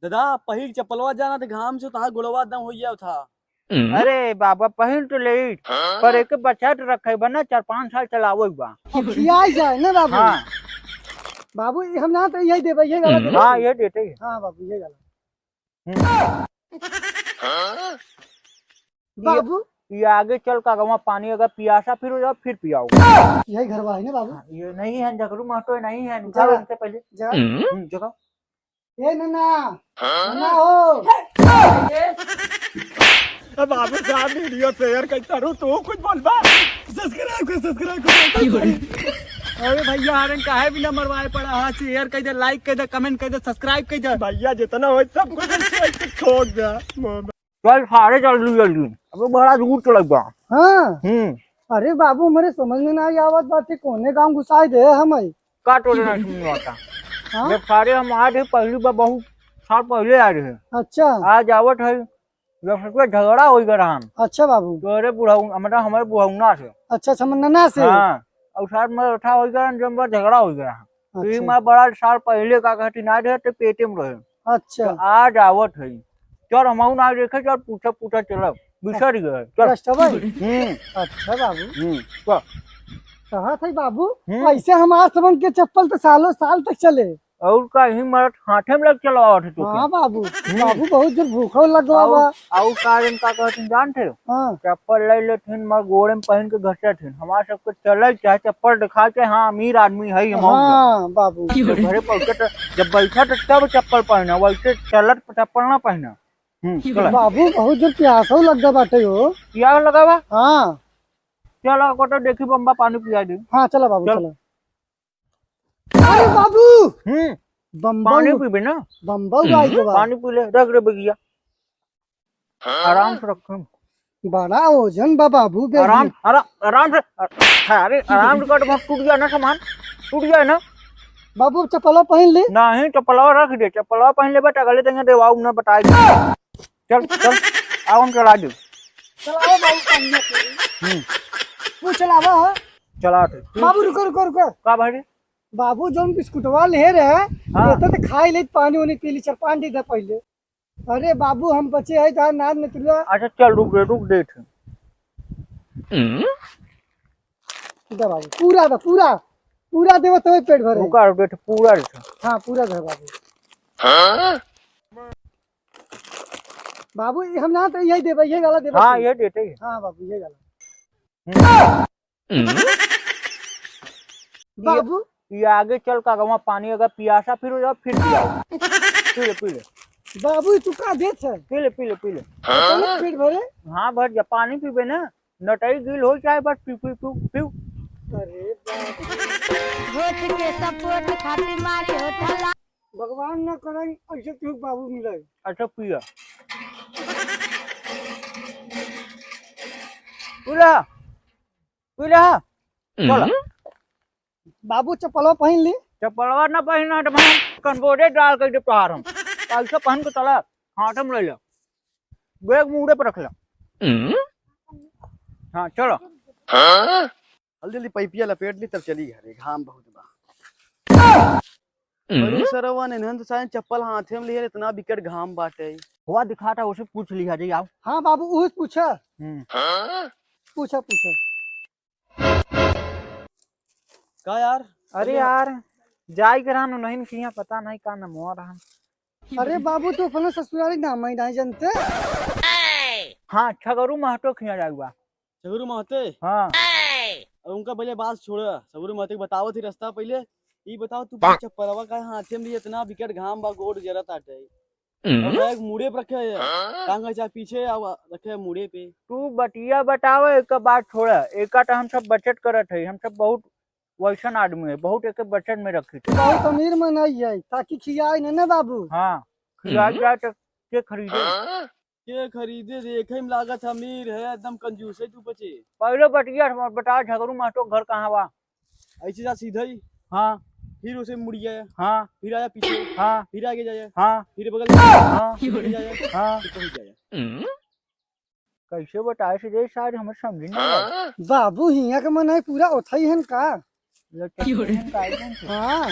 दादा पहिल चप्पलवा जाना था घाम से तहा गुड़वा दम हो गया था। अरे बाबा पहिन तो ले पर एक बचत रखे बना 4-5 साल चलावो बा। अब खियाई जाए ना बाबू। हाँ बाबू हम ना तो यही देबे, ये गला देबे। हाँ ये देते ही। हाँ बाबू ये गला। ये बाबू ये आगे चल का वहाँ पानी अगर पियासा फिर हो जाओ फिर पियाओ। यही घरवा है ना बाबू। ये नहीं है जगरू महतो नहीं है जगह- निकाल उनसे पहले जगह जगह। ए नन्ना नन्ना हो। बाबू साहब वीडियो शेयर करता रहूं तो कुछ बोलबा। सब्सक्राइब कर। अरे भैया हरन काहे बिना मरवाए पड़ा। हाँ शेयर कर दे, लाइक कर दे, कमेंट कर दे, सब्सक्राइब कर दे भैया, जितना हो सब कुछ छोड़ दे। चल सारे जल्दी जल्दी अबे बड़ा दूर तो लग गया। हाँ अरे बाबू हमारे समझ में ना आवत बाटे कोने गांव घुसाई दे हमें। का तो नहीं सुन आता। हाँ? जब सारे हम आ रहे पहली बार बहुत साल पहले आ रहे अच्छा आज आवत है जब सबके झगड़ा हो गया हम अच्छा बाबू। तो अरे बुढ़ाऊ मतलब हमारे बुढ़ाऊना से। अच्छा अच्छा नन्ना से। हाँ और साथ में उठा हो गया जब बार झगड़ा हो गया फिर अच्छा मैं बड़ा साल पहले का कहती ना रहे तो पेटे में रहे अच्छा तो आज आवत है। चल हम ना देखे चल पूछा पूछा चलो बिसर गए चल। अच्छा बाबू चल कहा था बाबू ऐसे हम आज समझ के चप्पल तो सालों साल तक चले। और का ही मरत हाथे में लग चलावा थे तो हाँ बाबू बाबू बहुत जोर भूखा लगवा बा। और कारण का कहते जानते हाँ चप्पल ले लेथिन मर गोड़े में पहन के घसे थिन हमारा सबके चले चाहे चप्पल दिखा के हाँ अमीर आदमी है हम हाँ बाबू घरे पहुंचे तो जब बैठा तो तब चप्पल पहना वैसे चलत चप्पल ना पहना। चला बाबू बहुत जोर प्यासा लग बाटे हो। क्या लगा बा हाँ चला को तो देखी बम्बा पानी पिया दी। हाँ चला बाबू चल। चला। अरे बाबू बम्बऊ पानी पीबे ना बम्बऊ आई के बाद पानी पी ले रख रे बगिया आराम से रख बड़ा ओजन बा बाबू बेबी। आराम आराम से अरे आराम से कट टूट गया ना सामान टूट गया ना। बाबू चप्पल पहन ले। नहीं चप्पलवा रख दे चप्पलवा पहन ले बेटा गले देंगे देवाऊ ना बताएगी। चल चल आओ हम चला दे चलाओ बाबू पहन तू चलावा है। चला दे बाबू रुको रुको रुको। का भाई बाबू जोन बिस्कुटवा ले रहे हाँ। ये तो खाई ले पानी उनी पी ली 4-5 दिन पहले। अरे बाबू हम बचे है तार नाद में तुला। अच्छा चल रुक दे दे बाबू पूरा दे पूरा पूरा देव तो पेट भरे। रुका बेट पूरा रे। हाँ पूरा दे बाबू। बाबू हम ना तो यही देबे, ये गला देबे। हाँ ये देते ही। हाँ बाबू ये गला। बाबू ये आगे चल का वहाँ पानी अगर पियासा फिर हो जाओ फिर पियाओ पी ले बाबू तू का देत है पी ले चलो पेट भरे। हाँ भर जा पानी पीबे ना नटई गिल हो चाहे बस पी पी पी पी। अरे वोट के सपोर्ट खातिर मारी हो ठला। भगवान ना करे ऐसे तू बाबू मिले। अच्छा पिया पीला चल बाबू चप्पल पहन ली। चप्पलवा ना पहना तो मैं कन्बोर्डे डाल कर दे पहाड़ हम ऐसा पहन के चला हाथ में ले लो बैग मुड़े पर रख लो। हाँ चलो जल्दी जल्दी पैपिया लपेट ली तब चली घरे, घाम बहुत बा। अरे सरवा ने नंद साइन चप्पल हाथे में लिए इतना बिकट घाम बाटे। हुआ दिखाता उसे पूछ लिया जी आओ। हाँ बाबू उस पूछा पूछा पूछा। का यार अरे यार जाई के रहन नहीं किया पता नहीं का नाम हुआ रहा। अरे बाबू तो अपना ससुराली नाम ही नहीं जानते। हाँ छगरू महतो खिया जाएगा। सगुरु महते हाँ और उनका पहले बात छोड़ा। सगुरु महते के बताओ थी रास्ता पहले ये बताओ तू चप्पलवा का हाथे में लिए इतना बिकट घाम बा गोड़ जरत आटे और बैग मुड़े पे रखे है टांग चाहे पीछे रखे है मुड़े पे। तू बटिया बताओ एक बात छोड़ा एक हम सब बचत करत है हम सब बहुत वैसन आदमी है बहुत एक बचत में रखी थी। बहुत अमीर में नहीं है ताकि खियाई ना बाबू। हाँ खिला जाए तो के खरीदे के खरीदे देखे में लागत अमीर है एकदम कंजूस है तू बचे। पहले बटिया बता झगड़ू महतो घर कहाँ बा। ऐसे जा सीधा ही हाँ फिर उसे मुड़ जाए हाँ फिर आया पीछे हाँ फिर आगे जाए हाँ फिर बगल में हाँ फिर आगे जाए हाँ फिर पहुंच जाए। कैसे बताए से जे शायद हमें समझ नहीं आया। बाबू हिया के मन है पूरा ओथई है का। लगता है का एकदम से। हाँ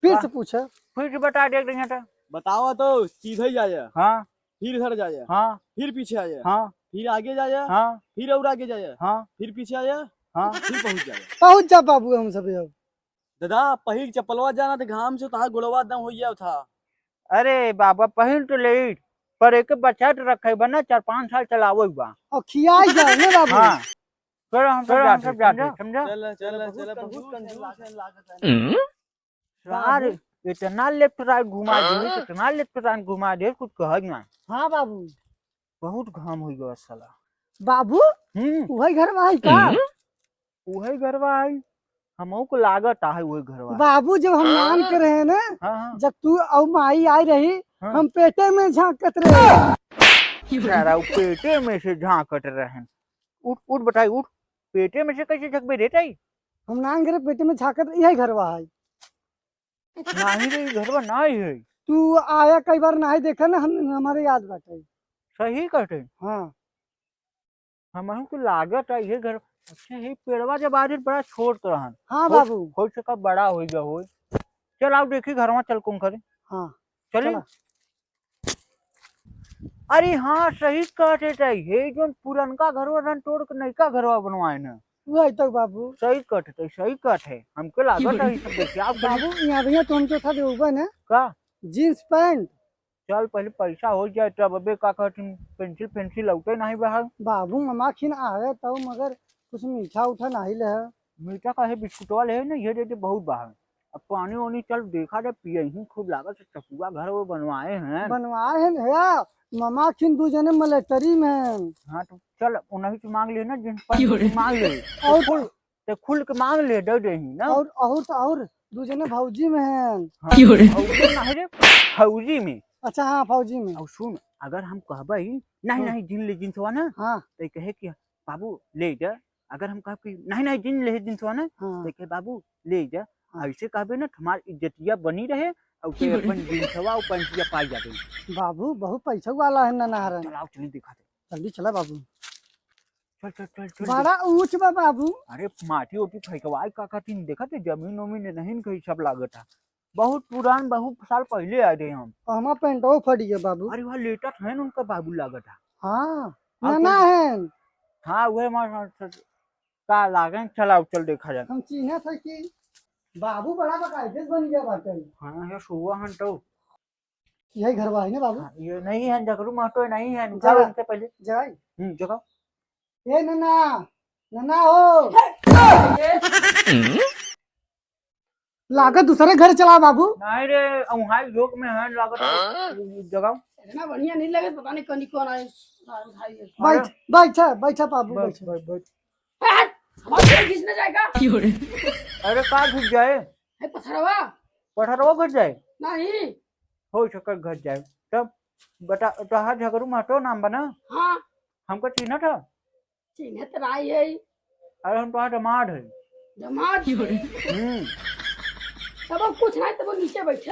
फिर से पूछा। फिर से बता दे एक तो। बताओ तो सीधे ही जाए, हाँ फिर इधर जाए, हाँ फिर पीछे आ जाए, हाँ फिर आगे जाए, हाँ फिर और आगे जाए, हाँ फिर पीछे आ जाए, हाँ। फिर पहुंच जाए। पहुंच जा बाबू हम सब अब। दादा पहिल चप्पलवा जाना तो घाम से तहार गोलवा दम हो गया था। अरे बाबा पहिल तो ले, पर एक बच्चा तो रखे बना 4-5 साल चलावो बा। और खियाई जाओ ना बाबू। हाँ फिर हम सब जाते समझा। चल चल चल बहुत कंजूस है लागत है। यार इतना लेफ्ट राइट घुमा दे, इतना लेफ्ट राइट घुमा दे, कुछ कह ना। हाँ बाबू। बहुत घाम हो गया साला। बाबू वही घर में है का? वही घरवा है, हमहू को लागत है वही घरवा। बाबू जब हम नान के रहे ना, हाँ हाँ जब तू और माई आई रही, हाँ। हम पेटे में झांकत रहे। सारा वो पेटे में से झांकट रहे। उठ उठ बताई उठ, पेटे में से कैसे झकबे देताई? हम नान के रहे पेटे में झांकत, यही घरवा है। नहीं रे घरवा नहीं है। तू आया कई बार नहीं देखा ना, हम हमारे याद बाटे। सही कहते हाँ हमहू को लागत है ये घर। अच्छा ये पेड़वा जब आज बड़ा छोट रहन। हाँ बाबू। हो सका बड़ा हो गया हो। चल आओ देखी घरवा चल कुम करे। हाँ चली। चला। अरे हाँ सही कहते थे, ये जो पुरनका घरवा रन तोड़ के नयका घरवा बनवाए ना। वही तक बाबू। सही कहते सही कहते, हमको लागत है ये सब देखिए आप बाबू यहाँ भैया तुम तो था देवबन है का। Jeans pant. चल पहले पैसा हो जाए तब अबे का कहती पेंसिल पेंसिल लौटे नहीं बाहर। बाबू ममा खिन आवे तो मगर कुछ मीठा उठा नहीं ले। मीठा का है बिस्कुटवा ले ना ये देते बहुत बाहर। अब पानी वानी चल देखा दे पिए ही खूब लागत से चपुआ घर वो बनवाए हैं। बनवाए हैं भैया ममा खिन 2 जने मिलिट्री में। हाँ तो चल उन्हीं से मांग ले ना, जिन पर मांग ले और खुल के मांग ले दे दे ही ना। और 2 जने भौजी में हैं। हाँ, नहीं रे फौजी में। अच्छा हाँ फौजी में। और सुन अगर हम कहबे नहीं नहीं जिन ले जिनसवा ना, हाँ तो कहे कि बाबू ले जा। अगर हम कह कि नहीं नहीं जिन ले जिनसवा ना, हाँ तो कहे बाबू ले जा। ऐसे कहबे ना हमारी इज्जतिया बनी रहे और फिर अपन जिनसवा और पंचिया पाई जाते। बाबू बहुत पैसा वाला है ना नहरन। चलाओ चली दिखा दे। जल्दी चला बाबू। चल चल चल चल। बड़ा ऊंच बा बाबू। अरे माटी ओटी फेंकवाई का कहती देखा थे जमीन उमीन नहीं कहीं सब लागत है। बहुत पुरान बहुत साल पहले आए थे हम। हमारा पेंटो फट गया बाबू। अरे वहाँ लेटत है ना उनका बाबू लागत है। हाँ हाँ, नाना है। हाँ वह का लागन चलाओ चल देखा जाए। हम चिन्हा था कि बाबू बड़ा बकायदे बन गया बाटे। हाँ ये सुबह हन तो यही घरवा है ना बाबू। हाँ, ये नहीं है जगरू महतो नहीं है जगह। उनसे पहले जगह जगह। ए नन्ना नन्ना हो लागत दूसरे घर चला बाबू। नहीं रे वहाँ योग में है लागत जगह। इतना बढ़िया नहीं लगे, पता नहीं कौन कौन आए। बैठा बाबू बैठ बैठा। बैठ बैठ। हमारे घिसने जाएगा। अरे का घुस जाए है पथरवा पठारवा घुस जाए नहीं। हो सकर घुस जाए तब बता तहार झगड़ू महतो नाम बना। हाँ हमको चिन्ह था। चिन्ह तो राई है। अरे हम तो दमाद है। दमाद तब अब कुछ नहीं, तब वो नीचे बैठे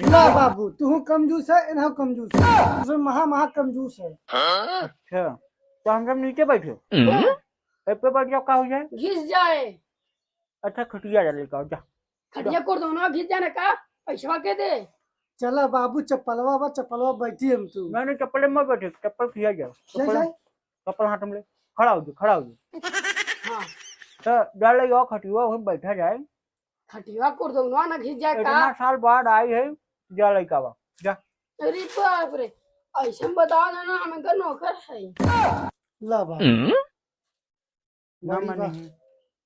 ला बाबू तू कमजूस है इन्हें कमजूस है, तू महा कमजूस है। अच्छा तो हम सब नीचे बैठे पे बैठ जाओ का हो जाए। घिस जाए। अच्छा खटिया डाले का जा। खटिया को दोनों घिस जाने का पैसा के दे। चला बाबू चप्पलवा बैठी हम तू। मैंने चप्पल में बैठे चप्पल खिया जाओ। चप्पल हाथ में ले खड़ा हो जा। हाँ तो डाले जाओ खटिया वहीं बैठा जाए। खटिया को दोनों ना घिस जाए का। इतना साल बाद आई है जा लड़का बा जा। अरे बाप रे ऐसे में बता देना हम इनका नौकर है। ला बाबू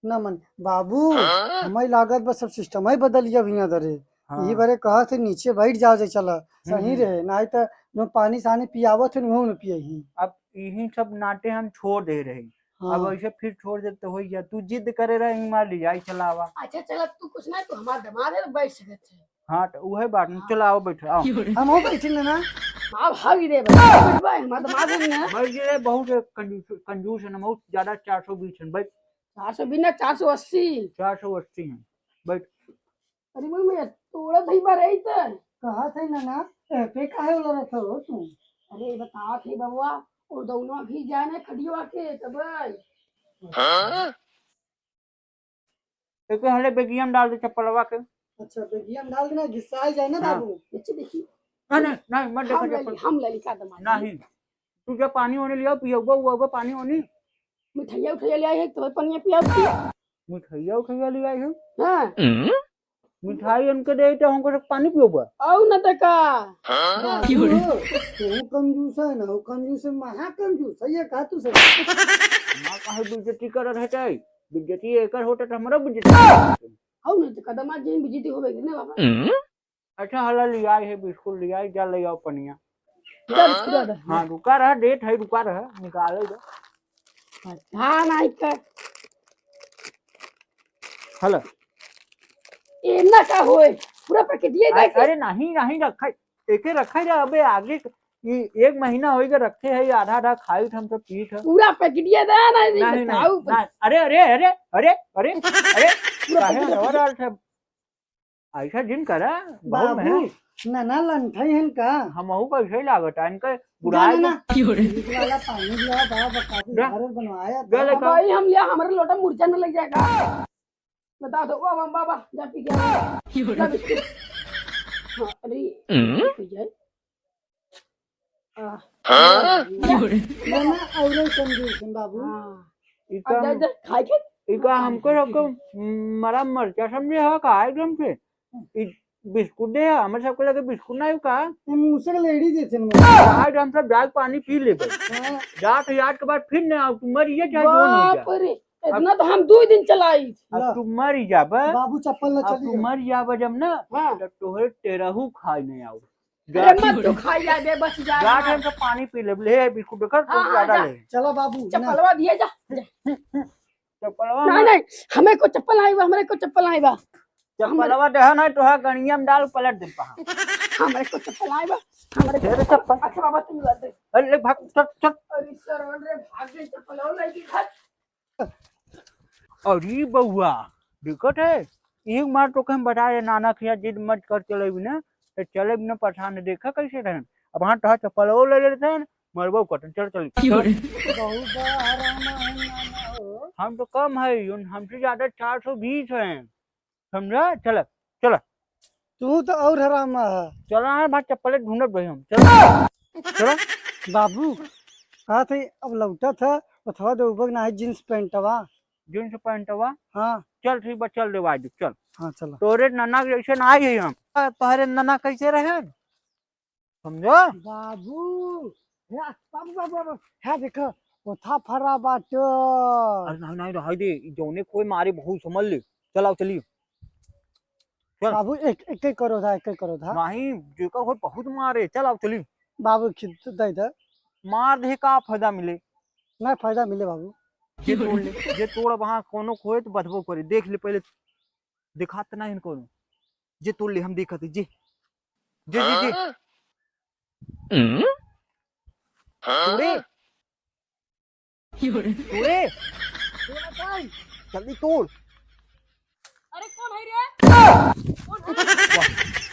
न मन बाबू हमारी लागत बस सब सिस्टम ही बदल गया भैया दरे। यही बारे कहा थे नीचे बैठ जाओ जे चला सही रहे नहीं तो न पानी सानी पियावत है न पियही। अब यही सब नाटे हम छोड़ दे रहे। हाँ। अब ऐसे फिर छोड़ दे तो हो गया तू जिद करे रहे मार ली जाए चलावा। अच्छा चला तू कुछ नहीं, तो हमारा दमाद है बैठ सकते थे। हाँ तो वही बात नहीं चलाओ बैठो आओ। हम हो बैठे ना माँ भागी दे भाई हमारा दमाद है ना। भाई ये बहुत कंजूस है ना, बहुत ज्यादा 420 है बैठ। 420 ना 480। 480 है बैठ। अरे मैं तोड़ा सही बार आई तो कहा थे ना पे काहे वाला रहता हो तू। अरे बता थे बबुआ और दोनों भी जाने खड़ियो के तब एक हले बेगियम डाल दे चप्पलवा के। अच्छा बेगिया में डाल देना, घिसा जाए ना हाँ। बाबू। नीचे देखिए नहीं नहीं मत देखो चप्पल हम ले ली का दमा नहीं। तू जब पानी होने लिया पियोगा हुआ पानी होनी मिठाइया उठाइया ले आई है तो पनिया पिया हाँ मिठाइया उठाइया ले आई है मिठाई उनके दे तो हमको सब पानी पियोगा औ न त का बाबू तू कंजूस है ना, वो कंजूस है, महा कंजूस है, ये कहा तू सब। मां काहे बेइज्जती कर रहते बेइज्जती एकर होता तो हमरा बेइज्जती औ न त का दमा जिन बिजती होवे के ना बाबा अच्छा हला लिया है बिस्कुट लिया जा ले आओ पनिया दर खुदा दे हाँ रुका रहा डेट है रुका रहा निकाले दो हां नहीं का हला ए ना का होए पूरा पैकेट दिए दे अरे नहीं नहीं रखा एके रखा जा अबे आगे ये 1 महीना होएगा रखे है आधा आधा खाई हम सब पीठ है पूरा पैकेट दिए दे ना नहीं बताओ नहीं अरे अरे अरे अरे अरे अरे काहे रवा डाल थे ऐसा जिन करा बहुत बाबू मेहनत ना लंठाई है का हमहू कैसे लागत है इनका ना बुढ़ाए ना वाला पानी दिया बाबा काफी जा। घर बनवाया जा ले का भाई हम लिया हमारे लोटा मुरझा न लग जाएगा बता दो वाह बाबा जा पी के ला बिस्कुट हाँ, अरे हो जाए ना ना और कंजूस है बाबू। हाँ इका अब जा जा खाए के इका हमको सबको मरा मरचा समझे हो का एकदम से बिस्कुट दे हमारे सबको लगे बिस्कुट नहीं का हम मुझसे लेडी देते हैं। आज हम सब जाग पानी पी ले जाट याद के बाद फिर ना अब तुम मरिए चाहे जोन हो बाप रे इतना तो हम 2 दिन चलाई अब तुम मर जाब बाबू चप्पल न अब चली तुम मर जाब जब ना हाँ तो तोहरे तेरहू खाई नहीं आओ अरे मत तू खाई जा दे बस जा जाट हम सब पानी पी ले बिस्कुट देकर हाँ, तो ज्यादा जा। ले चलो बाबू ना। चप्पलवा दिए जा चप्पलवा नहीं नहीं हमें को चप्पल आई बा हमारे को चप्पल आई बा चप्पलवा देहा ना तो गणिया में डाल पलट दे पहा हमारे को चप्पल आई बा हमारे तेरे चप्पल अच्छा बाबा तुम ला दे अरे भाग चल चल अरे सरवन रे भाग गई चप्पल और लाई घर अरे बउआ दिक्कत है एक मार तो हम बता रहे नाना खिया जिद मत कर चले भी ना तो चले भी ना पठान देखा कैसे रहन अब हाँ तो चप्पल वो ले लेते हैं मरबो कटन चल चल बहुत बड़ा हराम है नाना हो। हम तो कम है हमसे ज्यादा 420 है समझा चल चल तू तो और हराम है। चला है भाई चप्पल ढूंढत भाई हम चल चलो बाबू कहा थे अब लौटा था अथवा दे उबक ना है जींस पैंटवा। जींस पैंटवा हाँ चल ठीक बा चल देवा दे चल हाँ चलो। तोरे नन्ना जैसे ना आई है हम तोहरे नन्ना कैसे रहे समझो बाबू हे बाबू बाबू बाबू है देखो ओथा फरा बाटो। अरे नहीं नहीं रह दे जोने कोई मारे बहुत समझ ले चलाओ चलिए चल। बाबू एक एक करो था एक करो था। नहीं जेका कोई बहुत मारे चलाओ चलिए बाबू खिद दे दे मार दे का फायदा मिले ना फायदा मिले बाबू। जे तोड़ वहां कोनो खोए तो बदबो करे देख ले पहले दिखात ना इनको जे तोड़ ले हम देखत जे जे जे जे तोड़े तोड़े जल्दी तोड़ अरे कौन है रे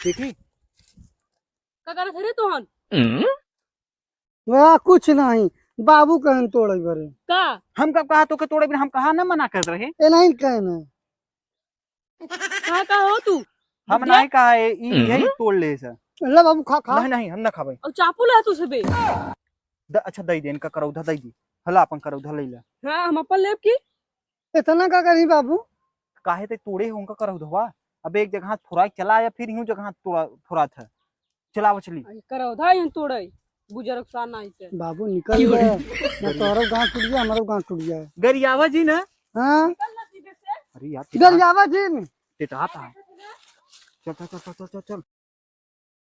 देखी का करत रे तोहन वह कुछ नहीं बाबू कहन तोड़े बरे का हम कब कहा तो के तोड़े बिना हम कहा ना मना कर रहे ए नहीं कहना का हो तू हम नहीं कहा है यही तोड़ ले सर ले बाबू खा खा। नहीं नहीं हम ना खाबे और चापू ला तू सबे अच्छा दई दे इनका करौधा दई दी हला अपन करौधा ले ला हां हम अपन लेब की इतना का करी बाबू। काहे ते तोड़े हो उनका करौधवा अब एक जगह फुराई चला या फिर यूं जगह तोड़ा फुरा था चलाओ चली करो धाई तोड़ई बुजुर्ग सा नहीं से बाबू निकल गए ना तोरो गांव टूट गया हमारो गांव टूट गया। गरियावा जी ना हाँ अरे यार गरियावा जी टेटा था चल चल चल चल चल